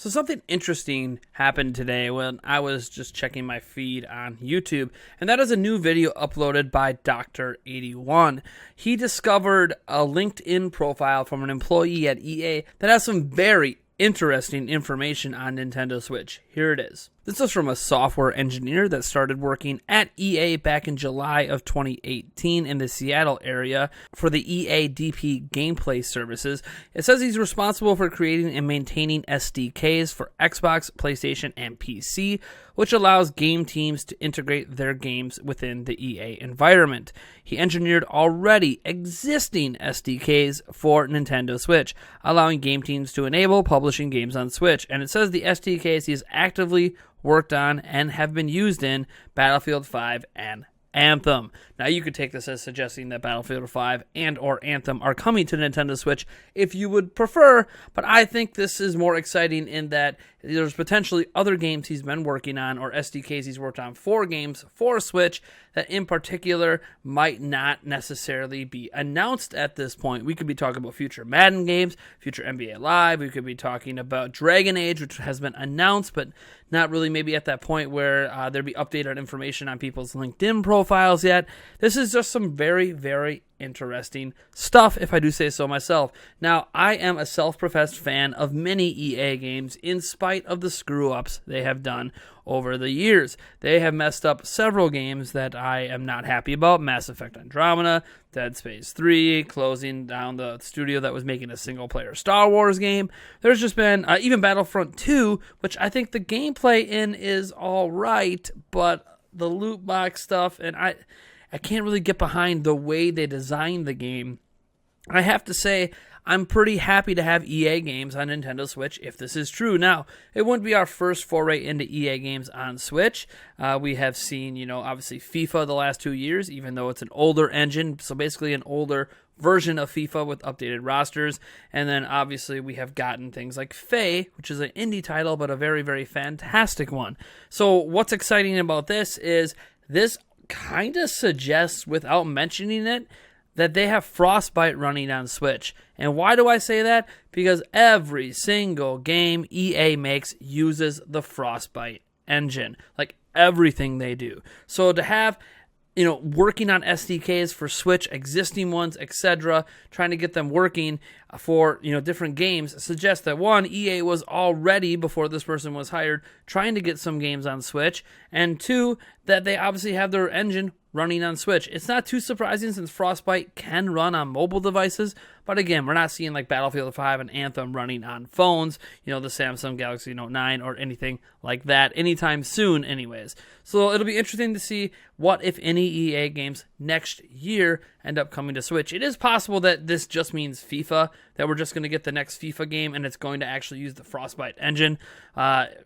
So something interesting happened today when I was just checking my feed on YouTube, and that is a new video uploaded by Dr. 81. He discovered a LinkedIn profile from an employee at EA that has some very interesting information on Nintendo Switch. Here it is. This is from a software engineer that started working at EA back in July of 2018 in the Seattle area for the EA DP gameplay services. It says he's responsible for creating and maintaining SDKs for Xbox, PlayStation, and PC, which allows game teams to integrate their games within the EA environment. He engineered already existing SDKs for Nintendo Switch, allowing game teams to enable publishing games on Switch. And it says the SDKs he's actively worked on and have been used in Battlefield 5 and Anthem. Now, you could take this as suggesting that Battlefield 5 and or Anthem are coming to Nintendo Switch if you would prefer, but I think this is more exciting in that there's potentially other games he's been working on or SDKs he's worked on for games for Switch that in particular might not necessarily be announced at this point. We could be talking about future Madden games, future NBA Live. We could be talking about Dragon Age, which has been announced, but not really maybe at that point where there'd be updated information on people's LinkedIn profiles yet. This is just some very, very interesting stuff, if I do say so myself. Now, I am a self-professed fan of many EA games in spite of the screw-ups they have done over the years. They have messed up several games that I am not happy about. Mass Effect Andromeda, Dead Space 3, closing down the studio that was making a single-player Star Wars game. There's just been even Battlefront 2, which I think the gameplay in is all right, but the loot box stuff, and I can't really get behind the way they designed the game. I have to say, I'm pretty happy to have EA games on Nintendo Switch if this is true. Now, it wouldn't be our first foray into EA games on Switch. We have seen, obviously FIFA the last 2 years, even though it's an older engine, so basically an older version of FIFA with updated rosters. And then obviously we have gotten things like Faye, which is an indie title, but a very, very fantastic one. So what's exciting about this is this kind of suggests, without mentioning it, that they have Frostbyte running on Switch. And why do I say that? Because every single game EA makes uses the Frostbyte engine. Like everything they do. So to have, working on SDKs for Switch, existing ones, etc., trying to get them working for, different games suggests that one, EA was already, before this person was hired, trying to get some games on Switch, and two, that they obviously have their engine running on Switch. It's not too surprising since Frostbyte can run on mobile devices, but again, we're not seeing like Battlefield 5 and Anthem running on phones, the Samsung Galaxy Note 9 or anything like that anytime soon anyways. So it'll be interesting to see what, if any, EA games next year end up coming to Switch. It is possible that this just means FIFA, that we're just going to get the next FIFA game and it's going to actually use the Frostbyte engine,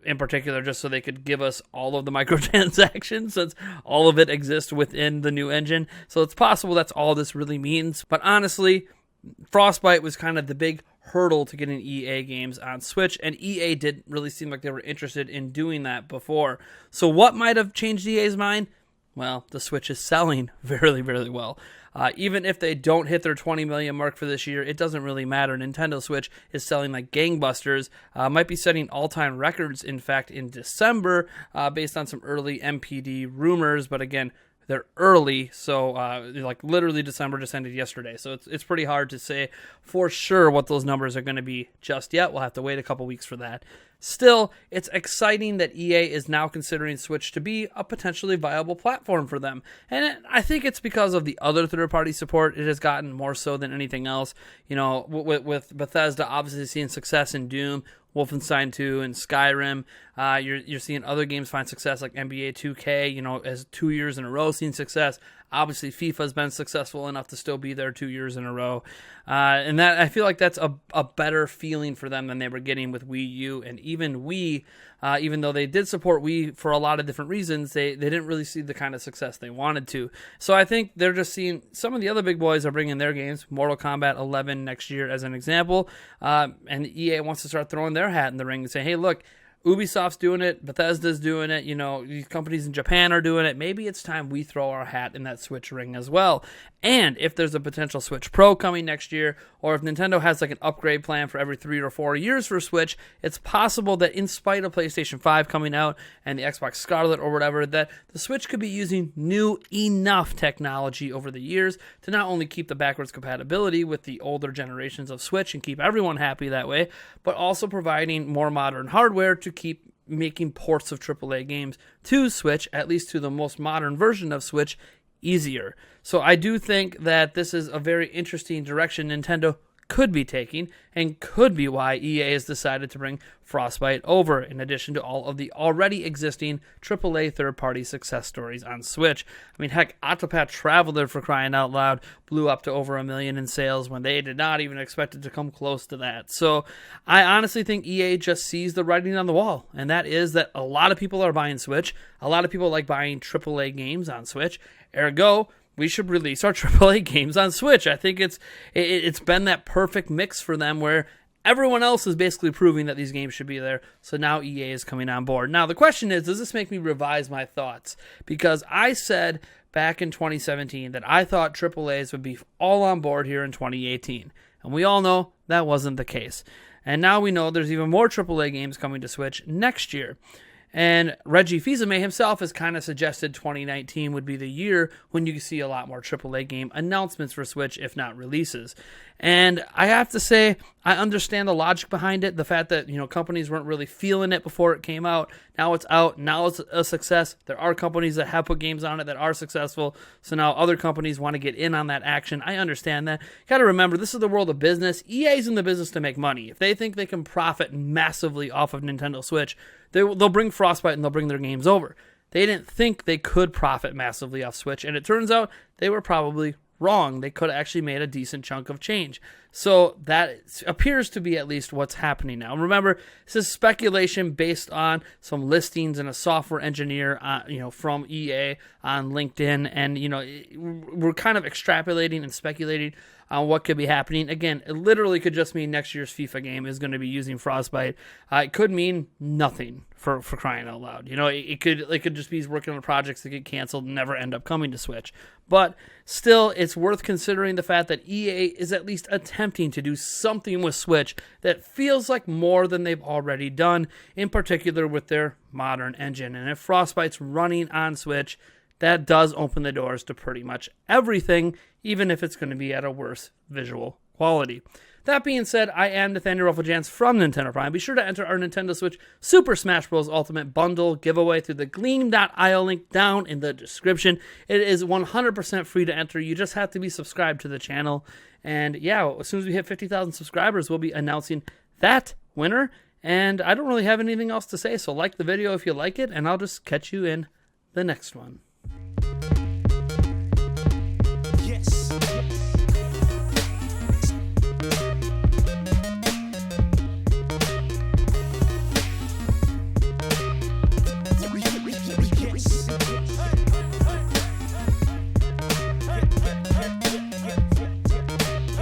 in particular just so they could give us all of the microtransactions since all of it exists within the new engine. So it's possible that's all this really means. But honestly, Frostbyte was kind of the big hurdle to getting EA games on Switch, and EA didn't really seem like they were interested in doing that before. So what might have changed EA's mind? Well, the Switch is selling very, very well. Even if they don't hit their 20 million mark for this year, it doesn't really matter. Nintendo Switch is selling like gangbusters, might be setting all-time records, in fact, in December, based on some early MPD rumors, but again, they're early, so like literally December just ended yesterday. So it's pretty hard to say for sure what those numbers are going to be just yet. We'll have to wait a couple weeks for that. Still, it's exciting that EA is now considering Switch to be a potentially viable platform for them. And I think it's because of the other third-party support. It has gotten more so than anything else. With Bethesda obviously seeing success in Doom, Wolfenstein 2, and Skyrim. You're seeing other games find success like NBA 2K, as 2 years in a row seeing success. Obviously, FIFA's been successful enough to still be there 2 years in a row. And that I feel like that's a better feeling for them than they were getting with Wii U. And even Wii, even though they did support Wii for a lot of different reasons, they didn't really see the kind of success they wanted to. So I think they're just seeing some of the other big boys are bringing their games, Mortal Kombat 11 next year as an example. And EA wants to start throwing their hat in the ring and say, hey, look, Ubisoft's doing it, Bethesda's doing it, these companies in Japan are doing it. Maybe it's time we throw our hat in that Switch ring as well. And if there's a potential Switch Pro coming next year, or if Nintendo has like an upgrade plan for every 3 or 4 years for Switch, it's possible that in spite of PlayStation 5 coming out and the Xbox Scarlet or whatever, that the Switch could be using new enough technology over the years to not only keep the backwards compatibility with the older generations of Switch and keep everyone happy that way, but also providing more modern hardware to keep making ports of AAA games to Switch, at least to the most modern version of Switch, easier. So I do think that this is a very interesting direction Nintendo could be taking, and could be why EA has decided to bring Frostbyte over, in addition to all of the already existing AAA third-party success stories on Switch. I mean, heck, Octopath Traveler, for crying out loud, blew up to over 1 million in sales when they did not even expect it to come close to that. So I honestly think EA just sees the writing on the wall, and that is that a lot of people are buying Switch. A lot of people like buying AAA games on Switch. Ergo, we should release our AAA games on Switch. I think it's been that perfect mix for them where everyone else is basically proving that these games should be there. So now EA is coming on board. Now the question is, does this make me revise my thoughts? Because I said back in 2017 that I thought AAAs would be all on board here in 2018. And we all know that wasn't the case. And now we know there's even more AAA games coming to Switch next year. And Reggie Fils-Aimé himself has kind of suggested 2019 would be the year when you see a lot more AAA game announcements for Switch, if not releases. And I have to say, I understand the logic behind it. The fact that, companies weren't really feeling it before it came out. Now it's out. Now it's a success. There are companies that have put games on it that are successful. So now other companies want to get in on that action. I understand that. Got to remember, this is the world of business. EA's in the business to make money. If they think they can profit massively off of Nintendo Switch, they'll bring Frostbyte and they'll bring their games over. They didn't think they could profit massively off Switch, and it turns out they were probably wrong. They could have actually made a decent chunk of change. So that appears to be at least what's happening now. Remember, this is speculation based on some listings and a software engineer, from EA on LinkedIn, and we're kind of extrapolating and speculating on what could be happening. Again, it literally could just mean next year's FIFA game is going to be using Frostbyte. It could mean nothing for crying out loud. It could just be he's working on projects that get canceled and never end up coming to Switch. But still, it's worth considering the fact that EA is at least attempting to do something with Switch that feels like more than they've already done, in particular with their modern engine. And if Frostbyte's running on Switch, that does open the doors to pretty much everything, even if it's going to be at a worse visual quality. That being said, I am Nathaniel Rufflejans from Nintendo Prime. Be sure to enter our Nintendo Switch Super Smash Bros. Ultimate Bundle giveaway through the Gleam.io link down in the description. It is 100% free to enter. You just have to be subscribed to the channel. And yeah, as soon as we hit 50,000 subscribers, we'll be announcing that winner. And I don't really have anything else to say, so like the video if you like it, and I'll just catch you in the next one.